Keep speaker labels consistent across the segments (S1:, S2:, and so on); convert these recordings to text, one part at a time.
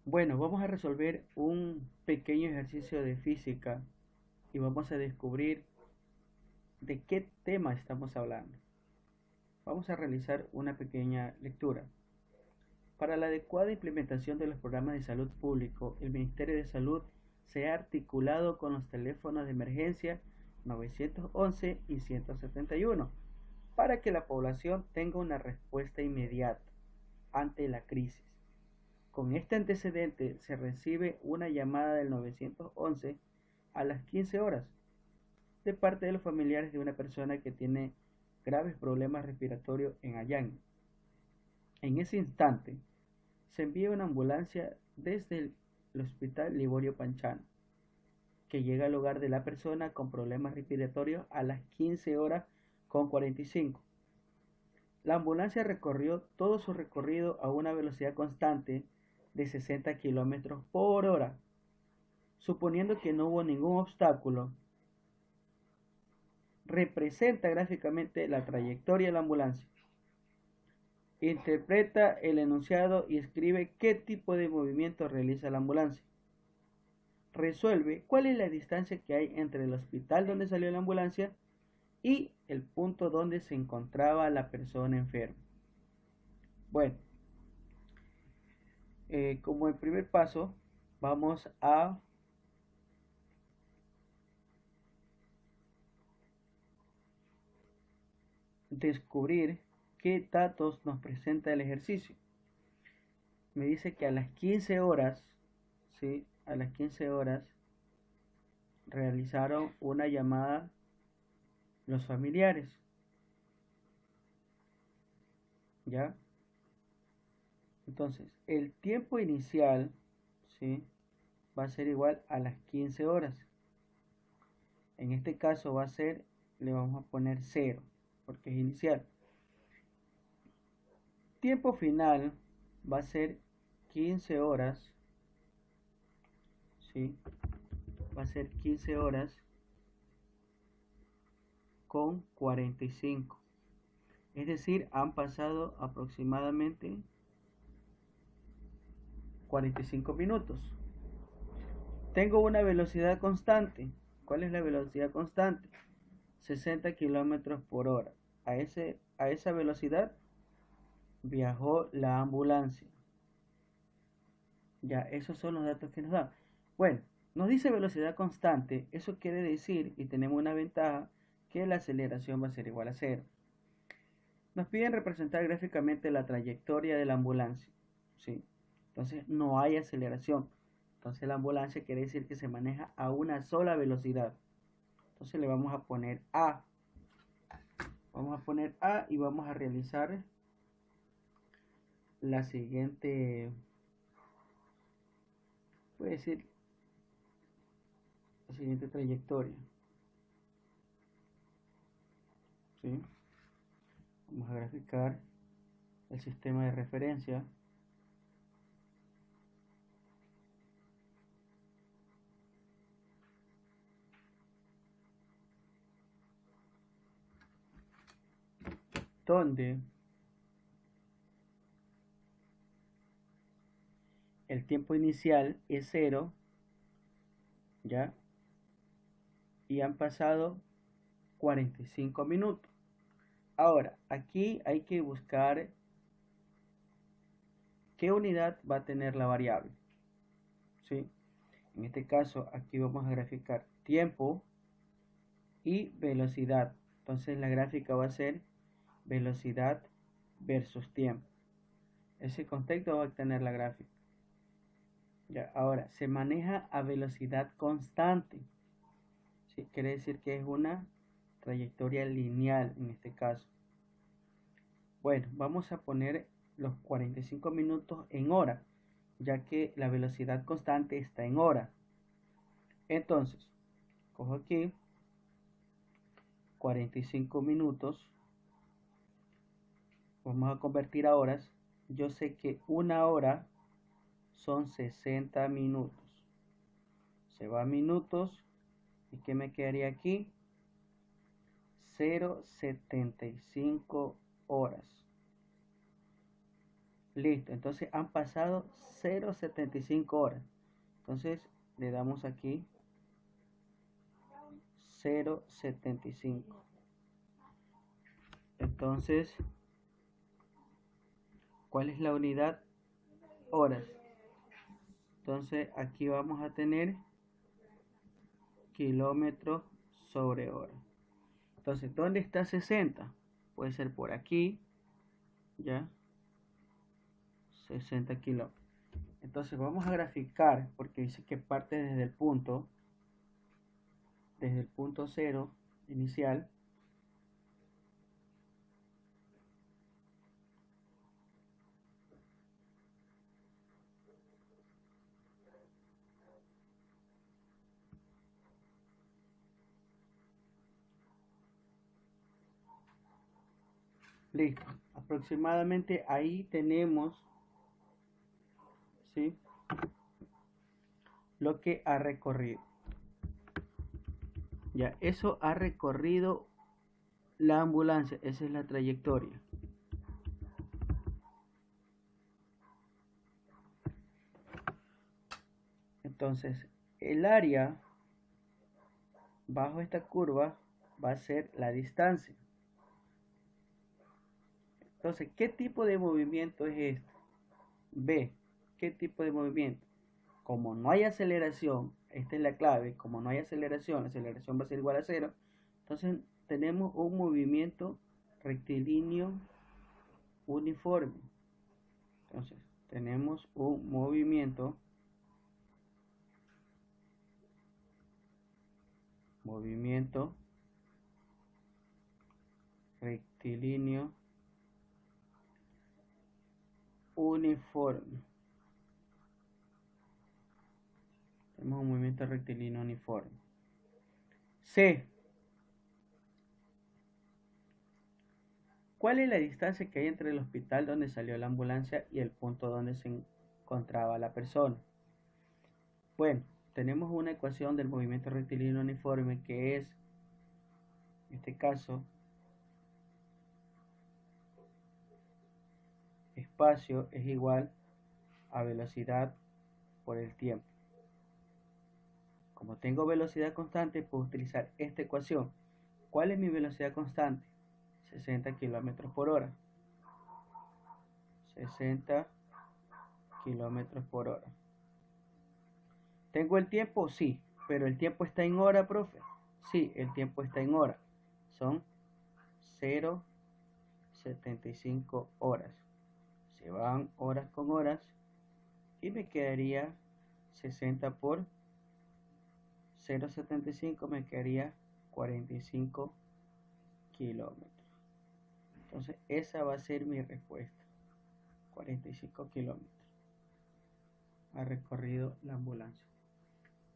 S1: Bueno, vamos a resolver un pequeño ejercicio de física y vamos a descubrir de qué tema estamos hablando. Vamos a realizar una pequeña lectura. Para la adecuada implementación de los programas de salud público, el Ministerio de Salud se ha articulado con los teléfonos de emergencia 911 y 171 para que la población tenga una respuesta inmediata ante la crisis. Con este antecedente se recibe una llamada del 911 a las 15 horas de parte de los familiares de una persona que tiene graves problemas respiratorios en Allán. En ese instante se envía una ambulancia desde el Hospital Liborio Panchano, que llega al hogar de la persona con problemas respiratorios a las 15 horas con 45. La ambulancia recorrió todo su recorrido a una velocidad constante de 60 kilómetros por hora. Suponiendo que no hubo ningún obstáculo, representa gráficamente la trayectoria de la ambulancia. Interpreta el enunciado y escribe qué tipo de movimiento realiza la ambulancia. Resuelve cuál es la distancia que hay entre el hospital donde salió la ambulancia y el punto donde se encontraba la persona enferma. Bueno, como el primer paso, vamos a descubrir qué datos nos presenta el ejercicio. Me dice que a las 15 horas, ¿sí? A las 15 horas realizaron una llamada los familiares, ¿ya? Entonces, el tiempo inicial, ¿sí? Va a ser igual a las 15 horas. En este caso va a ser, le vamos a poner 0, porque es inicial. Tiempo final va a ser 15 horas, ¿sí? Va a ser 15 horas con 45. Es decir, han pasado aproximadamente 45 minutos. Tengo una velocidad constante. ¿Cuál es la velocidad constante? 60 kilómetros por hora. A esa velocidad viajó la ambulancia. Ya, esos son los datos que nos dan. Bueno, nos dice velocidad constante. Eso quiere decir, y tenemos una ventaja, que la aceleración va a ser igual a cero. Nos piden representar gráficamente la trayectoria de la ambulancia. ¿Sí? Entonces no hay aceleración. Entonces la ambulancia quiere decir que se maneja a una sola velocidad. Entonces le vamos a poner A. Vamos a poner A y vamos a realizar la siguiente, puede decir, la siguiente trayectoria. ¿Sí? Vamos a graficar el sistema de referencia. Donde el tiempo inicial es 0, ¿ya? Y han pasado 45 minutos. Ahora, aquí hay que buscar qué unidad va a tener la variable. ¿Sí? En este caso, aquí vamos a graficar tiempo y velocidad. Entonces la gráfica va a ser velocidad versus tiempo. Ese contexto va a tener la gráfica. Ya, ahora, se maneja a velocidad constante. ¿Sí? Quiere decir que es una trayectoria lineal en este caso. Bueno, vamos a poner los 45 minutos en hora, ya que la velocidad constante está en hora. Entonces, cojo aquí 45 minutos, vamos a convertir a horas. Yo sé que una hora son 60 minutos. Se va a minutos. ¿Y qué me quedaría aquí? 0,75 horas. Listo, entonces han pasado 0,75 horas. Entonces le damos aquí 0,75. Entonces, ¿cuál es la unidad? Horas. Entonces aquí vamos a tener kilómetros sobre hora. Entonces, ¿dónde está 60? Puede ser por aquí, ya, 60 kilómetros. Entonces vamos a graficar, porque dice que parte desde el punto 0 inicial. Listo, aproximadamente ahí tenemos, ¿sí?, lo que ha recorrido. Ya, eso ha recorrido la ambulancia, esa es la trayectoria. Entonces, el área bajo esta curva va a ser la distancia. Entonces, ¿qué tipo de movimiento es esto? B, ¿qué tipo de movimiento? Como no hay aceleración, esta es la clave, como no hay aceleración, la aceleración va a ser igual a 0, entonces tenemos un movimiento rectilíneo uniforme. Entonces, tenemos un movimiento rectilíneo uniforme. Tenemos un movimiento rectilíneo uniforme. C. ¿Cuál es la distancia que hay entre el hospital donde salió la ambulancia y el punto donde se encontraba la persona? Bueno, tenemos una ecuación del movimiento rectilíneo uniforme que es, en este caso, espacio es igual a velocidad por el tiempo. Como tengo velocidad constante, puedo utilizar esta ecuación. ¿Cuál es mi velocidad constante? 60 kilómetros por hora. 60 kilómetros por hora. ¿Tengo el tiempo? Sí. ¿Pero el tiempo está en hora, profe? Sí, el tiempo está en hora. Son 0,75 horas. Se van horas con horas y me quedaría 60 por 0,75, me quedaría 45 kilómetros. Entonces esa va a ser mi respuesta. 45 kilómetros ha recorrido la ambulancia.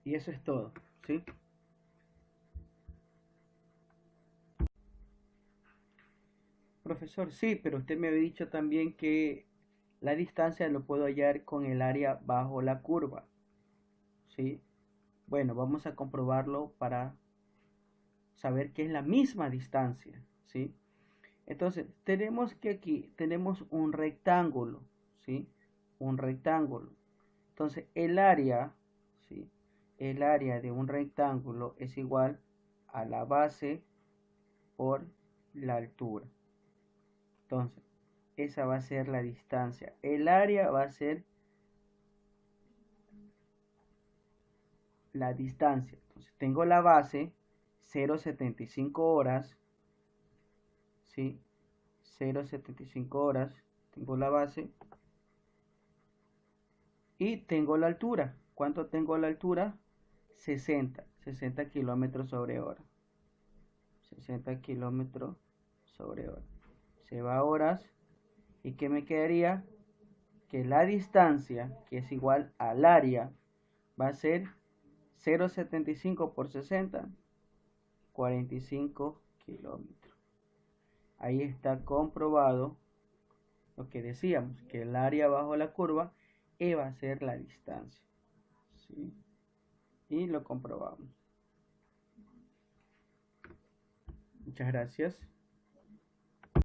S1: Y eso es todo, ¿sí? Profesor, sí, pero usted me había dicho también que la distancia lo puedo hallar con el área bajo la curva, ¿sí? Bueno, vamos a comprobarlo para saber que es la misma distancia, ¿sí? Entonces, tenemos que aquí tenemos un rectángulo, ¿sí? Un rectángulo. Entonces, el área, ¿sí?, el área de un rectángulo es igual a la base por la altura. Entonces, esa va a ser la distancia. El área va a ser la distancia. Entonces, tengo la base, 0,75 horas, ¿sí? 0,75 horas, tengo la base. Y tengo la altura. ¿Cuánto tengo la altura? 60 kilómetros sobre hora. 60 kilómetros sobre hora. Se va a horas. ¿Y qué me quedaría? Que la distancia, que es igual al área, va a ser 0,75 por 60, 45 kilómetros. Ahí está comprobado lo que decíamos, que el área bajo la curva va a ser la distancia, ¿sí? Y lo comprobamos. Muchas gracias.